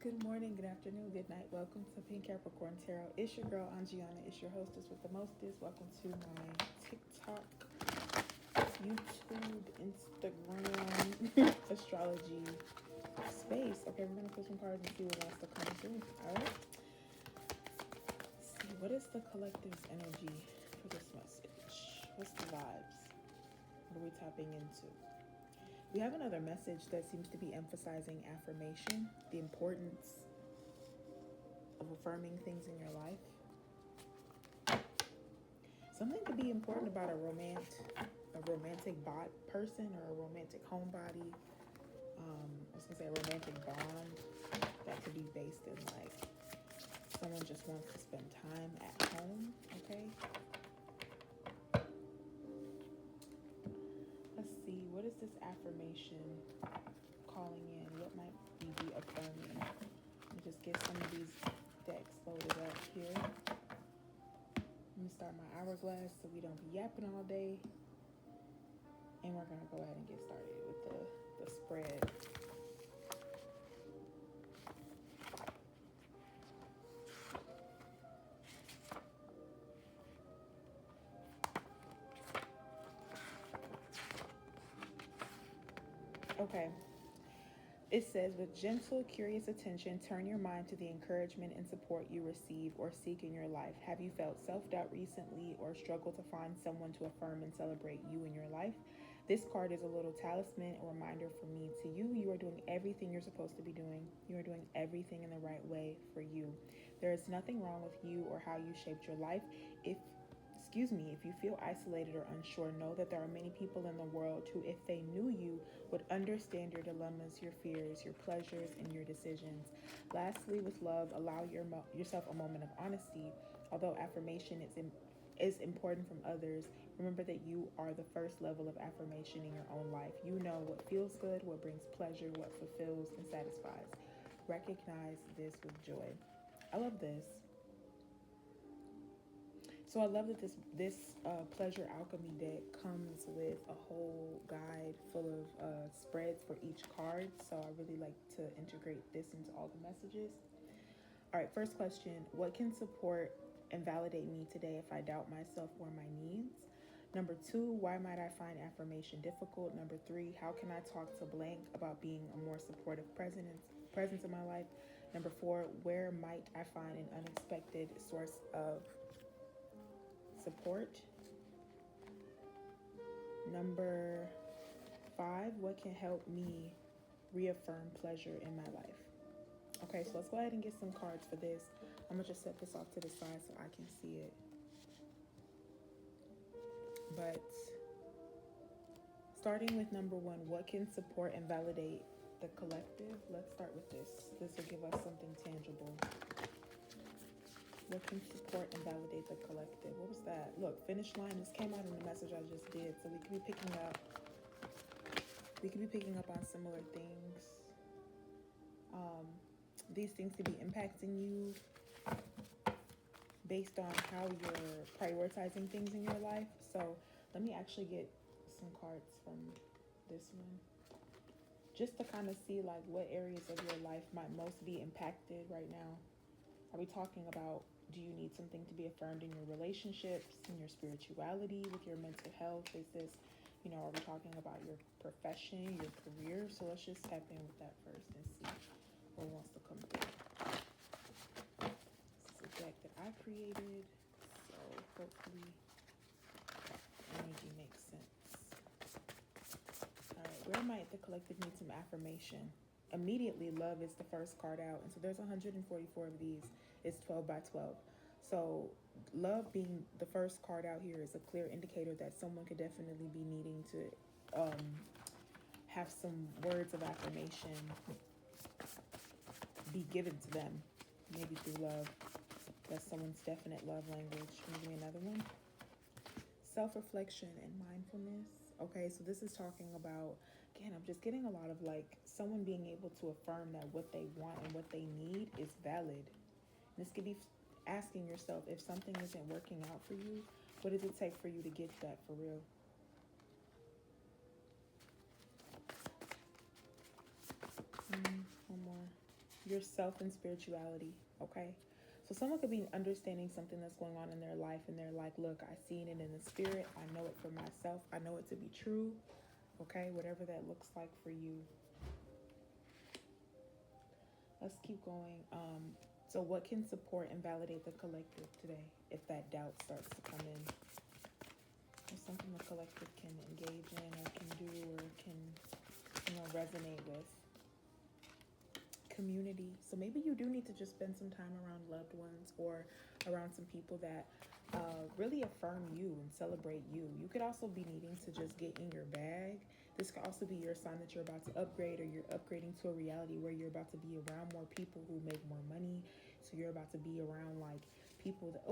Good morning, good afternoon, good night. Welcome to Pink Capricorn Tarot. It's your girl, Angiana. It's your hostess with the mostest. Welcome to my TikTok, YouTube, Instagram, astrology space. Okay, we're going to put some cards and see what wants to come through. All right. Let's see, what is the collective's energy for this message? What's the vibes? What are we tapping into? We have another message that seems to be emphasizing affirmation, the importance of affirming things in your life. Something could be important about a romantic person or a romantic homebody. I was gonna say a romantic bond that could be based in like someone just wants to spend time at home. Okay. Let's see, what is this affirmation calling in? What might we be affirming? Let me just get some of these decks loaded up here. Let me start my hourglass so we don't be yapping all day. And we're gonna go ahead and get started with the spread. Okay. It says, with gentle, curious attention, turn your mind to the encouragement and support you receive or seek in your life. Have you felt self-doubt recently or struggled to find someone to affirm and celebrate you in your life? This card is a little talisman, a reminder from me to you. You are doing everything you're supposed to be doing. You are doing everything in the right way for you. There is nothing wrong with you or how you shaped your life. If you feel isolated or unsure, know that there are many people in the world who, if they knew you, would understand your dilemmas, your fears, your pleasures, and your decisions. Lastly, with love, allow yourself a moment of honesty. Although affirmation is important from others, remember that you are the first level of affirmation in your own life. You know what feels good, what brings pleasure, what fulfills and satisfies. Recognize this with joy. I love this. So I love that this pleasure alchemy deck comes with a whole guide full of spreads for each card. So I really like to integrate this into all the messages. All right, first question: what can support and validate me today if I doubt myself or my needs? Number 2, why might I find affirmation difficult? Number 3, how can I talk to blank about being a more supportive presence in my life? Number 4, where might I find an unexpected source of support? Number 5, what can help me reaffirm pleasure in my life? Okay, so let's go ahead and get some cards for this. I'm gonna just set this off to the side so I can see it. But starting with number 1, what can support and validate the collective? Let's start with this. This will give us something tangible. What can support and validate the collective? What was that? Look, finish line. This came out in the message I just did. So we could be picking up on similar things. These things could be impacting you based on how you're prioritizing things in your life. So let me actually get some cards from this one, just to kind of see like what areas of your life might most be impacted right now. Are we talking about, do you need something to be affirmed in your relationships, in your spirituality, with your mental health? Is this, are we talking about your profession, your career? So let's just tap in with that first and see what wants to come through. This is a deck that I created, so hopefully energy makes sense. All right, where might the collective need some affirmation? Immediately, love is the first card out, and so there's 144 of these. It's 12 by 12. So love being the first card out here is a clear indicator that someone could definitely be needing to have some words of affirmation be given to them, maybe through love. That's someone's definite love language. Can you give me another one? Self-reflection and mindfulness. Okay, so this is talking about, again, I'm just getting a lot of like someone being able to affirm that what they want and what they need is valid. This could be asking yourself, if something isn't working out for you, what does it take for you to get that for real? One more. yourself and spirituality, okay? So someone could be understanding something that's going on in their life and they're like, look, I seen it in the spirit. I know it for myself. I know it to be true. Okay, whatever that looks like for you. Let's keep going. So what can support and validate the collective today if that doubt starts to come in? There's something the collective can engage in or can do or can, resonate with. Community. So maybe you do need to just spend some time around loved ones or around some people that really affirm you and celebrate you. You could also be needing to just get in your bag. This could also be your sign that you're about to upgrade, or you're upgrading to a reality where you're about to be around more people who make more money. So you're about to be around like people that,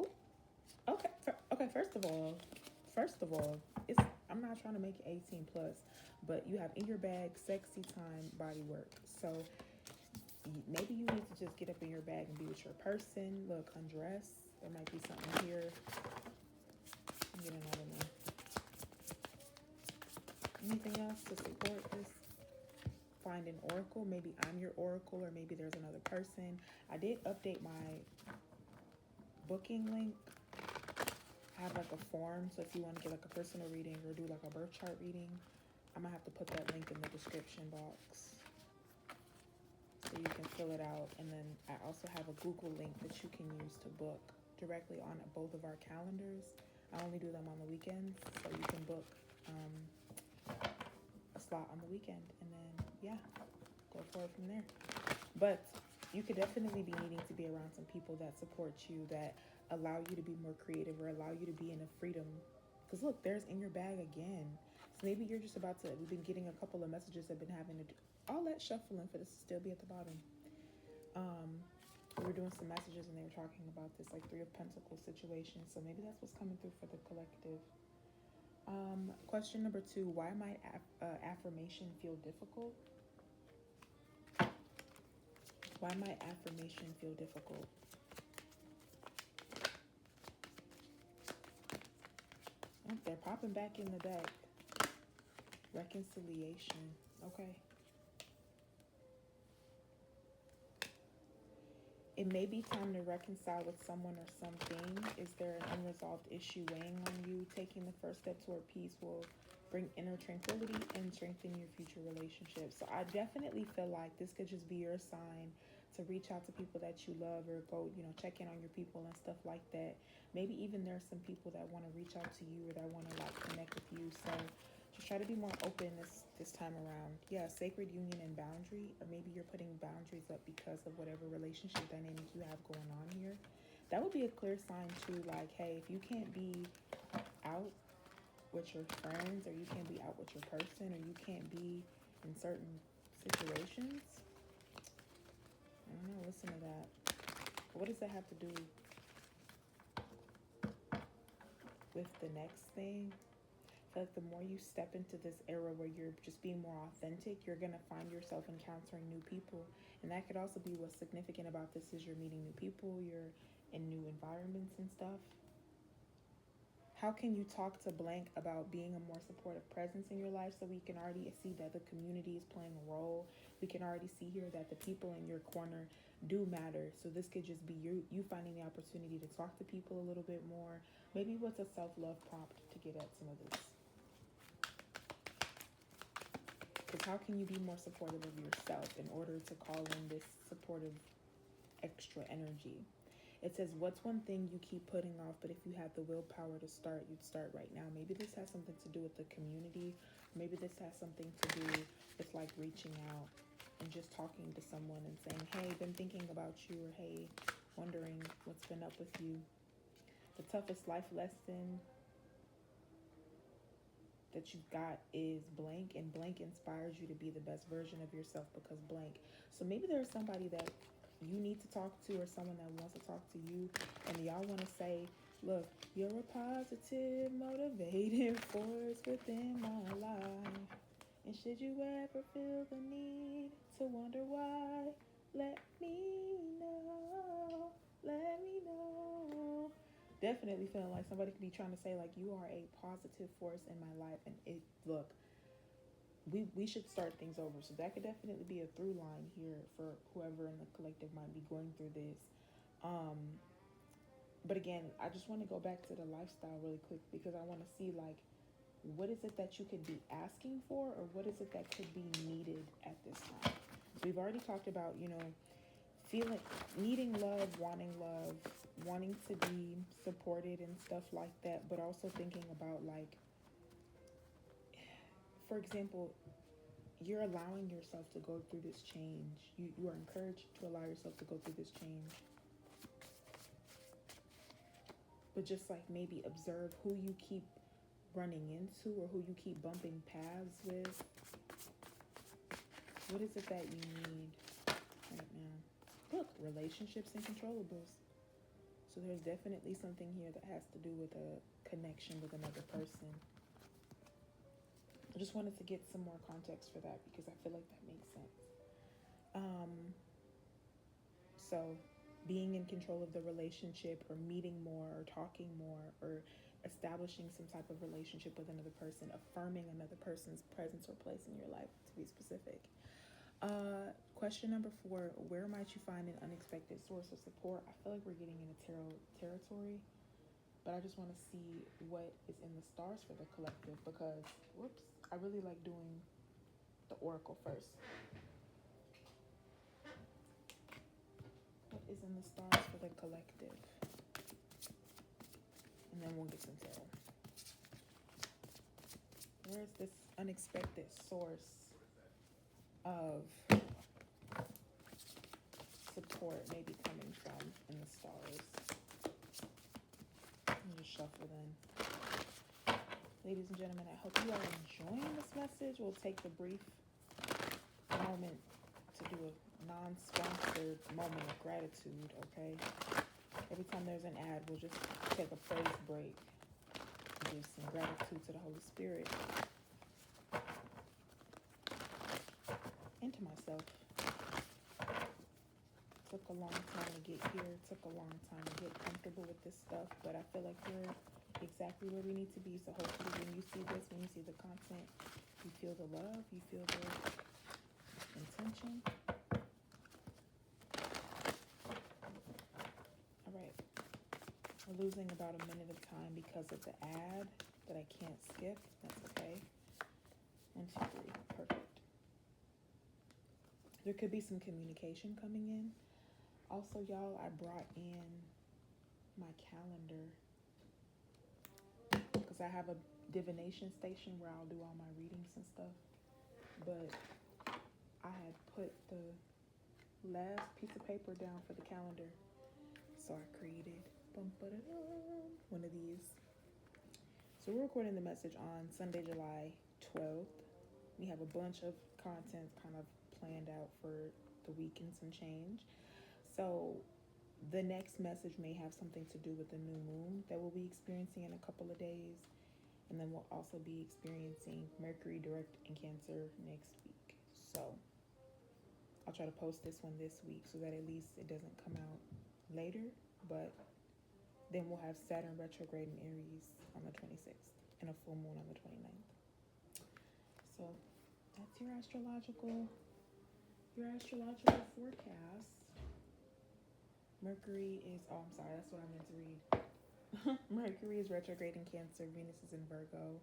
okay, first of all, it's, I'm not trying to make it 18 plus, but you have in your bag sexy time body work. So maybe you need to just get up in your bag and be with your person. Look, undress. There might be something here. I'm getting another one. Anything else to support this? Find an oracle. Maybe I'm your oracle, or maybe there's another person. I did update my booking link. I have like a form, so if you want to get like a personal reading or do like a birth chart reading, I'm gonna have to put that link in the description box so you can fill it out. And then I also have a Google link that you can use to book directly on both of our calendars. I only do them on the weekends, so you can book a slot on the weekend, and then go forward from there. But you could definitely be needing to be around some people that support you, that allow you to be more creative or allow you to be in a freedom. Because look, there's in your bag again. So maybe you're just about to, we've been getting a couple of messages that have been having to do all that shuffling for this to still be at the bottom. We were doing some messages and they were talking about this like Three of Pentacles situation. So maybe that's what's coming through for the collective. Question number 2, why might affirmation feel difficult? Why might affirmation feel difficult? Oh, they're popping back in the deck. Reconciliation. Okay. It may be time to reconcile with someone or something. Is there an unresolved issue weighing on you? Taking the first step toward peace will bring inner tranquility and strengthen your future relationships. So I definitely feel like this could just be your sign to reach out to people that you love, or go, check in on your people and stuff like that. Maybe even there's some people that want to reach out to you or that want to like connect with you. So just try to be more open this time around. Yeah, sacred union and boundary, or maybe you're putting boundaries up because of whatever relationship dynamic you have going on here. That would be a clear sign too, like, hey, if you can't be out with your friends, or you can't be out with your person, or you can't be in certain situations, I don't know, listen to that. What does that have to do with the next thing? I feel like the more you step into this era where you're just being more authentic, you're going to find yourself encountering new people. And that could also be what's significant about this, is you're meeting new people, you're in new environments and stuff. How can you talk to blank about being a more supportive presence in your life? So we can already see that the community is playing a role. We can already see here that the people in your corner do matter. So this could just be you finding the opportunity to talk to people a little bit more. Maybe what's a self-love prompt to get at some of this? Because how can you be more supportive of yourself in order to call in this supportive extra energy? It says, what's one thing you keep putting off, but if you had the willpower to start, you'd start right now? Maybe this has something to do with the community. Maybe this has something to do with like reaching out and just talking to someone and saying, hey, been thinking about you, or hey, wondering what's been up with you. The toughest life lesson that you've got is blank, and blank inspires you to be the best version of yourself because blank. So maybe there's somebody that you need to talk to, or someone that wants to talk to you, and y'all want to say, look, you're a positive motivating force within my life, and should you ever feel the need to wonder why, let me know, let me know. Definitely feeling like somebody could be trying to say like, you are a positive force in my life. And look, we should start things over. So that could definitely be a through line here for whoever in the collective might be going through this. But again, I just want to go back to the lifestyle really quick because I want to see like what is it that you could be asking for, or what is it that could be needed at this time. We've already talked about, feeling, needing love, wanting to be supported and stuff like that, but also thinking about like, for example, you're allowing yourself to go through this change. You are encouraged to allow yourself to go through this change. But just like maybe observe who you keep running into or who you keep bumping paths with. What is it that you need right now? Look, relationships and controllables. So there's definitely something here that has to do with a connection with another person. I just wanted to get some more context for that because I feel like that makes sense. So being in control of the relationship, or meeting more, or talking more, or establishing some type of relationship with another person, affirming another person's presence or place in your life, to be specific. Question number 4, where might you find an unexpected source of support? I feel like we're getting into tarot territory, but I just want to see what is in the stars for the collective because, I really like doing the oracle first. What is in the stars for the collective? And then we'll get some tarot. Where is this unexpected source of support maybe coming from in the stars? Let me just shuffle then. Ladies and gentlemen, I hope you are enjoying this message. We'll take the brief moment to do a non-sponsored moment of gratitude, okay? Every time there's an ad, we'll just take a praise break and give some gratitude to the Holy Spirit and to myself. Took a long time to get here. Took a long time to get comfortable with this stuff, but I feel like we're exactly where we need to be. So hopefully when you see this, when you see the content, you feel the love, you feel the intention. All right. We're losing about a minute of time because of the ad that I can't skip. That's okay. 1, 2, 3. Perfect. There could be some communication coming in. Also, y'all, I brought in my calendar because I have a divination station where I'll do all my readings and stuff. But I had put the last piece of paper down for the calendar. So I created one of these. So we're recording the message on Sunday, July 12th. We have a bunch of content kind of planned out for the week and some change. So the next message may have something to do with the new moon that we'll be experiencing in a couple of days. And then we'll also be experiencing Mercury direct in Cancer next week. So I'll try to post this one this week so that at least it doesn't come out later. But then we'll have Saturn retrograde in Aries on the 26th and a full moon on the 29th. So that's your astrological forecast. Mercury is, I'm sorry, that's what I meant to read. Mercury is retrograde in Cancer. Venus is in Virgo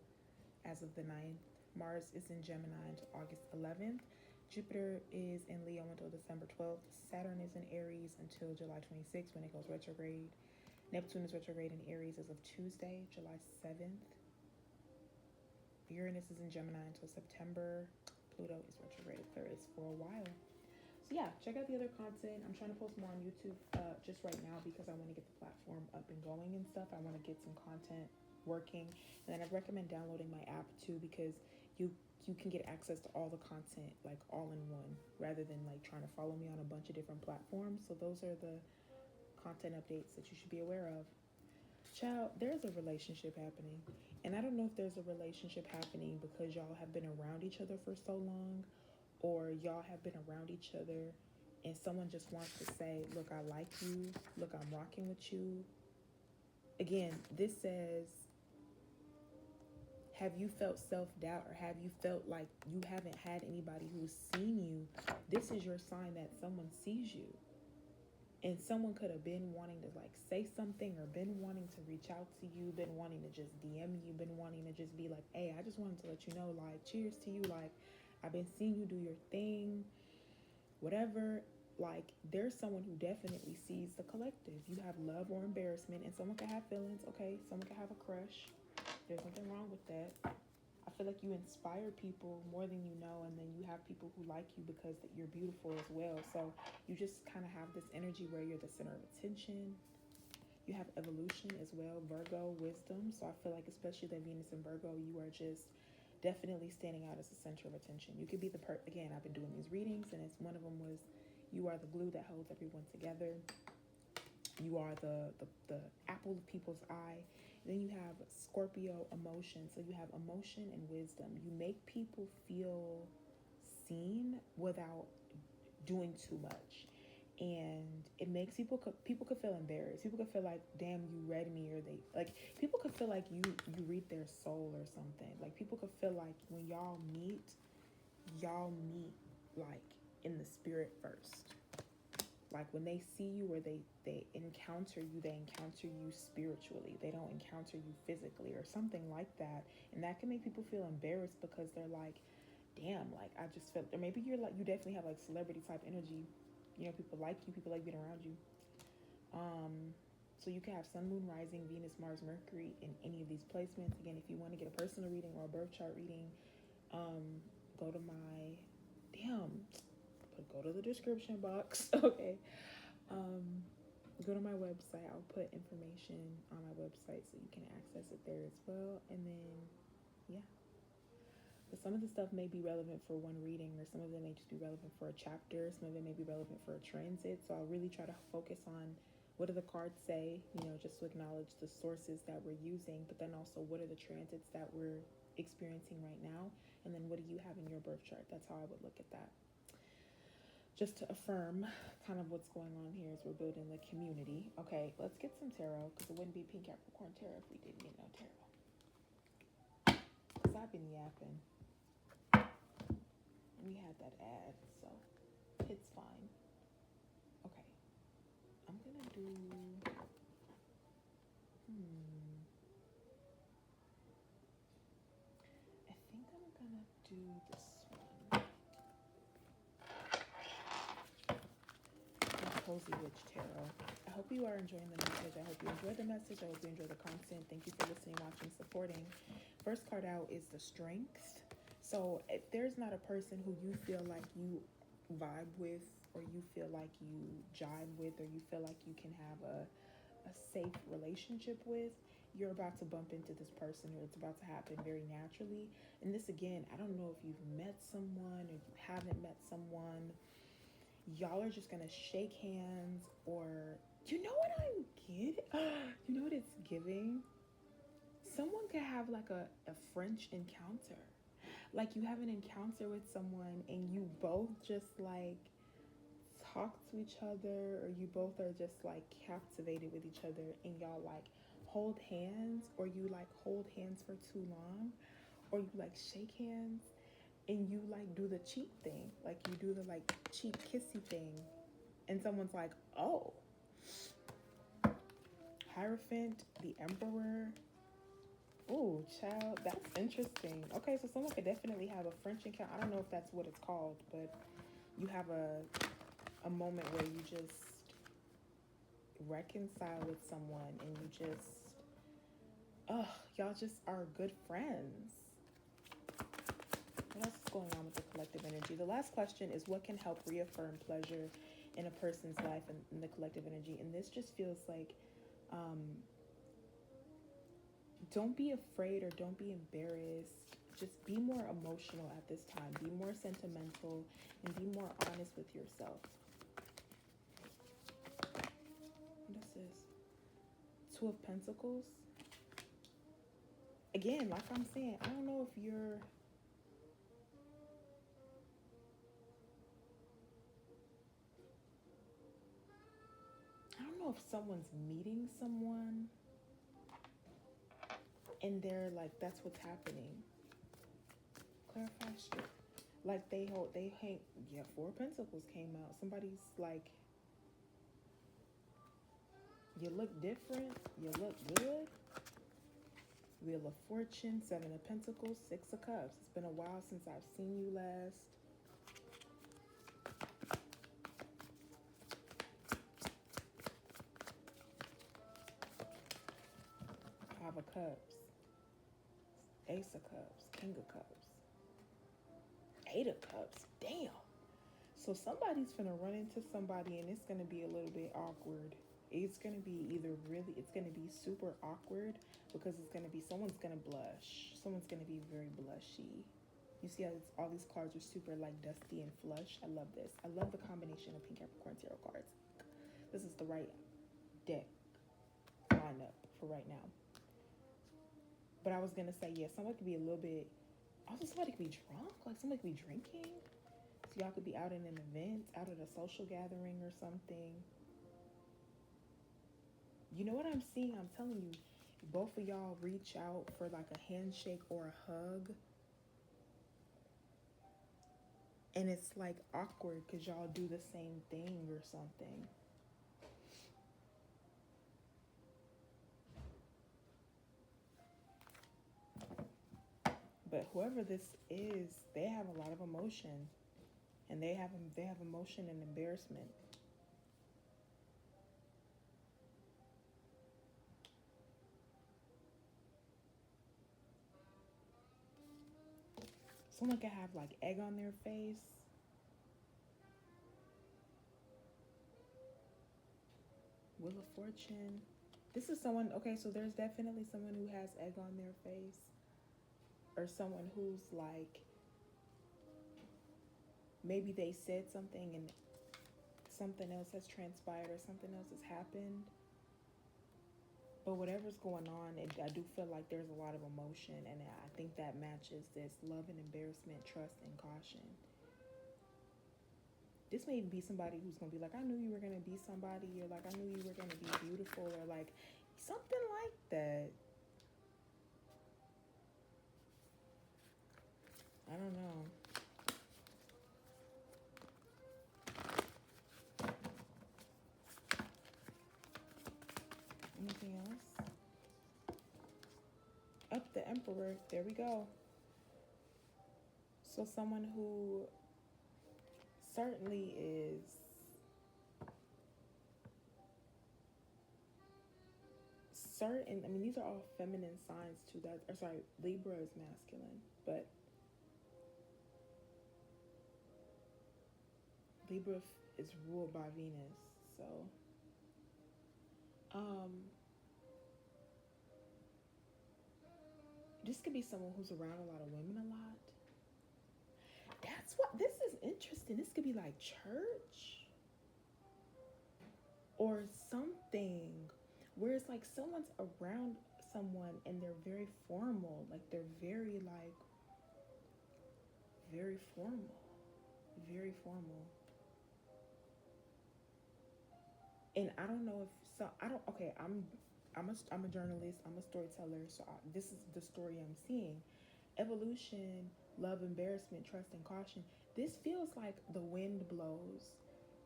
as of the 9th. Mars is in Gemini until August 11th. Jupiter is in Leo until December 12th. Saturn is in Aries until July 26th when it goes retrograde. Neptune is retrograde in Aries as of Tuesday, July 7th. Uranus is in Gemini until September. Pluto is retrograde Aquarius for a while. So yeah, check out the other content. I'm trying to post more on YouTube just right now because I want to get the platform up and going and stuff. I want to get some content working. And then I recommend downloading my app too because you can get access to all the content like all in one rather than like trying to follow me on a bunch of different platforms. So those are the content updates that you should be aware of. Child, there's a relationship happening. And I don't know if there's a relationship happening because y'all have been around each other for so long, or y'all have been around each other and someone just wants to say, look, I like you. Look, I'm rocking with you. Again, this says Have you felt self-doubt, or have you felt like you haven't had anybody who's seen you? This is your sign that someone sees you. And someone could have been wanting to like say something, or been wanting to reach out to you, been wanting to just DM you, been wanting to just be like, hey, I just wanted to let you know, like, cheers to you. Like, I've been seeing you do your thing, whatever. Like, there's someone who definitely sees the collective. You have love or embarrassment, and someone can have feelings. Okay, someone can have a crush. There's nothing wrong with that. I feel like you inspire people more than you know, and then you have people who like you because that you're beautiful as well. So you just kind of have this energy where you're the center of attention. You have evolution as well, Virgo, wisdom. So I feel like, especially that Venus in Virgo, you are just definitely standing out as the center of attention. You could be again, I've been doing these readings, and it's one of them was, you are the glue that holds everyone together. You are the apple of people's eye. And then you have Scorpio, emotion. So you have emotion and wisdom. You make people feel seen without doing too much. And it makes people could feel embarrassed. People could feel like, damn, you read me, or they like, people could feel like you read their soul or something. Like, people could feel like when y'all meet like in the spirit first. Like, when they see you, or they encounter you, they encounter you spiritually. They don't encounter you physically or something like that. And that can make people feel embarrassed, because they're like, damn, like, I just felt, or maybe you're like, you definitely have like celebrity type energy. You know, people like you, people like being around you. So you can have sun, moon, rising, Venus, Mars, Mercury in any of these placements. Again, if you want to get a personal reading or a birth chart reading, go to my go to the description box. Okay. Go to my website. I'll put information on my website so you can access it there as well. And then, yeah. But some of the stuff may be relevant for one reading, or some of them may just be relevant for a chapter. Some of it may be relevant for a transit. So I'll really try to focus on, what do the cards say, just to acknowledge the sources that we're using, but then also, what are the transits that we're experiencing right now? And then what do you have in your birth chart? That's how I would look at that. Just to affirm kind of what's going on here as we're building the community. Okay, let's get some tarot, because it wouldn't be Pink Capricorn tarot if we didn't get no tarot. Because I've been yapping. We had that ad, so it's fine. Okay, I'm gonna do, I think I'm gonna do this one. Cozy Witch Tarot. I hope you are enjoying the message. I hope you enjoy the message. I hope you enjoy the content. Thank you for listening, watching, supporting. First card out is the Strength. So if there's not a person who you feel like you vibe with, or you feel like you jive with, or you feel like you can have a safe relationship with, you're about to bump into this person, or it's about to happen very naturally. And this, again, I don't know if you've met someone or you haven't met someone. Y'all are just gonna shake hands, or you know what I'm getting? You know what it's giving? Someone could have like a French encounter. Like, you have an encounter with someone, and you both just like talk to each other, or you both are just like captivated with each other, and y'all like hold hands, or you like hold hands for too long, or you like shake hands, and you like do the cheek thing, like you do the like cheek kissy thing, and someone's like, oh, Hierophant, the Emperor. Oh, child, that's interesting. Okay, so someone could definitely have a French encounter. I don't know if that's what it's called, but you have a moment where you just reconcile with someone, and you just, y'all just are good friends. What else is going on with the collective energy? The last question is, what can help reaffirm pleasure in a person's life and in the collective energy? And this just feels like, don't be afraid, or don't be embarrassed. Just be more emotional at this time. Be more sentimental, and be more honest with yourself. What is this? Two of Pentacles. Again, like I'm saying, I don't know if you're... I don't know if someone's meeting someone. And they're like, that's what's happening. Clarify shit. Like they hang. Yeah, Four of Pentacles came out. Somebody's like, you look different. You look good. Wheel of Fortune, Seven of Pentacles, Six of Cups. It's been a while since I've seen you last. Five of Cups, Ace of Cups, King of Cups, Eight of Cups. Damn. So somebody's gonna run into somebody and it's gonna be a little bit awkward. It's gonna be it's gonna be super awkward because it's gonna be, someone's gonna blush. Someone's gonna be very blushy. You see how all these cards are super like dusty and flush? I love this. I love the combination of Pink Capricorn Tarot cards. This is the right deck lineup for right now. But I was gonna say, yeah, someone could be a little bit, also somebody could be drunk, like somebody could be drinking. So y'all could be out in an event, out at a social gathering or something. You know what I'm seeing? I'm telling you, both of y'all reach out for like a handshake or a hug. And it's like awkward because y'all do the same thing or something. But whoever this is, they have a lot of emotion. And they have emotion and embarrassment. Someone could have like egg on their face. Wheel of Fortune. This is someone, okay, so there's definitely someone who has egg on their face. Or someone who's like, maybe they said something and something else has transpired or something else has happened. But whatever's going on, I do feel like there's a lot of emotion, and I think that matches this love and embarrassment, trust and caution. This may be somebody who's going to be like, I knew you were going to be somebody, or like, I knew you were going to be beautiful, or like something like that. I don't know. Anything else? Up the Emperor. There we go. So someone who certainly is certain, I mean, these are all feminine signs too. That, or sorry, Libra is masculine, but Libra is ruled by Venus. So, this could be someone who's around a lot of women a lot. That's what, this is interesting. This could be like church or something where it's like someone's around someone and they're very formal. Like they're very like, very formal. Very formal. And I don't know if so. I don't. Okay, I'm a journalist. I'm a storyteller. So this is the story I'm seeing. Evolution, love, embarrassment, trust, and caution. This feels like the wind blows,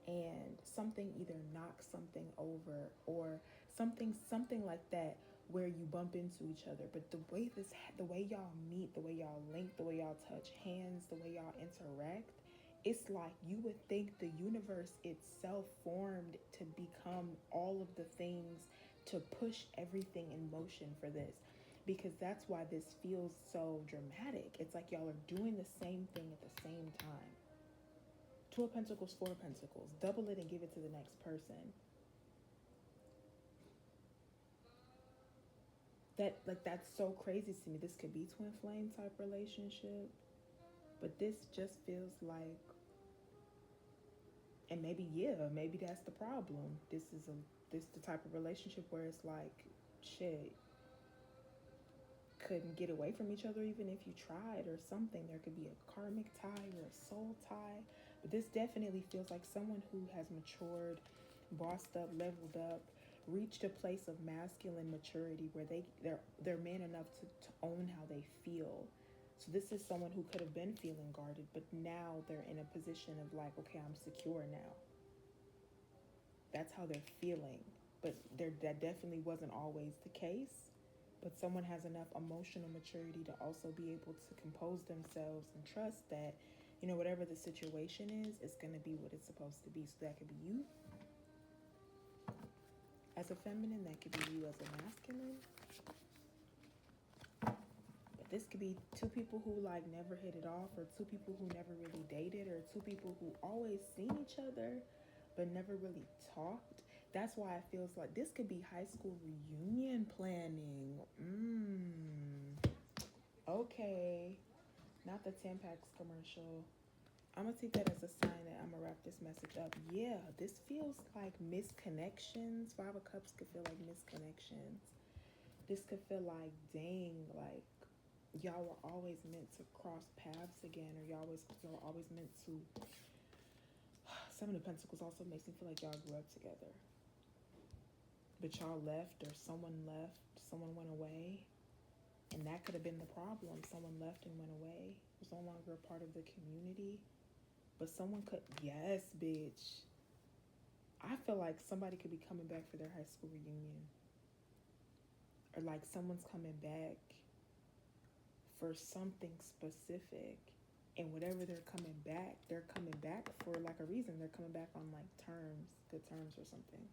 and something either knocks something over or something like that, where you bump into each other. But the way y'all meet, the way y'all link, the way y'all touch hands, the way y'all interact, it's like you would think the universe itself formed to become all of the things to push everything in motion for this, because that's why this feels so dramatic. It's like y'all are doing the same thing at the same time. Two of Pentacles, Four of Pentacles. Double it and give it to the next person. That's so crazy to me. This could be twin flame type relationship, but this just feels like, and maybe that's the problem. This the type of relationship where it's like, shit, couldn't get away from each other even if you tried or something. There could be a karmic tie or a soul tie. But this definitely feels like someone who has matured, bossed up, leveled up, reached a place of masculine maturity where they're man enough to own how they feel. So this is someone who could have been feeling guarded, but now they're in a position of like, okay, I'm secure now. That's how they're feeling. But that definitely wasn't always the case. But someone has enough emotional maturity to also be able to compose themselves and trust that, whatever the situation is, it's going to be what it's supposed to be. So that could be you as a feminine, that could be you as a masculine. But this could be two people who like never hit it off, or two people who never really dated, or two people who always seen each other but never really talked. That's why it feels like this could be high school reunion planning. Okay. Not the Tampax commercial. I'm going to take that as a sign that I'm going to wrap this message up. Yeah, this feels like misconnections. Five of Cups could feel like misconnections. This could feel like, dang, like y'all were always meant to cross paths again, or y'all were always meant to. Seven of Pentacles also makes me feel like y'all grew up together. But y'all left, or someone left, someone went away. And that could have been the problem. Someone left and went away, was no longer a part of the community. But someone could, yes, bitch. I feel like somebody could be coming back for their high school reunion. Or like someone's coming back for something specific. And whatever they're coming back for like a reason. They're coming back on like terms, good terms or something.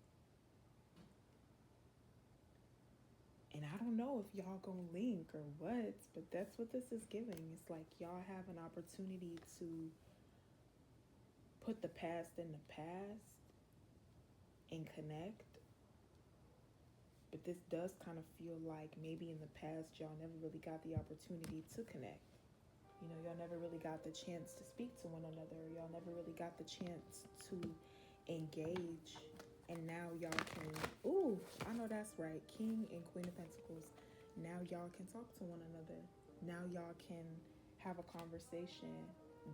And I don't know if y'all gonna link or what, but that's what this is giving. It's like y'all have an opportunity to put the past in the past and connect. But this does kind of feel like maybe in the past y'all never really got the opportunity to connect. Y'all never really got the chance to speak to one another. Y'all never really got the chance to engage. And now y'all can, I know that's right, King and Queen of Pentacles. Now y'all can talk to one another. Now y'all can have a conversation.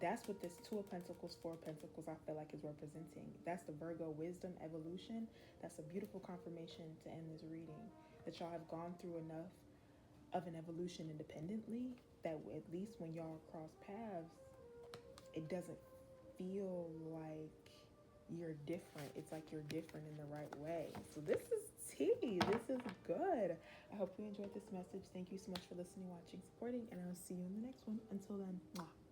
That's what this Two of Pentacles, Four of Pentacles, I feel like is representing. That's the Virgo wisdom evolution. That's a beautiful confirmation to end this reading. That y'all have gone through enough of an evolution independently that at least when y'all cross paths, it doesn't feel like you're different. It's like you're different in the right way. So this is tea. This is good. I hope you enjoyed this message. Thank you so much for listening, watching, supporting, and I'll see you in the next one. Until then, mwah.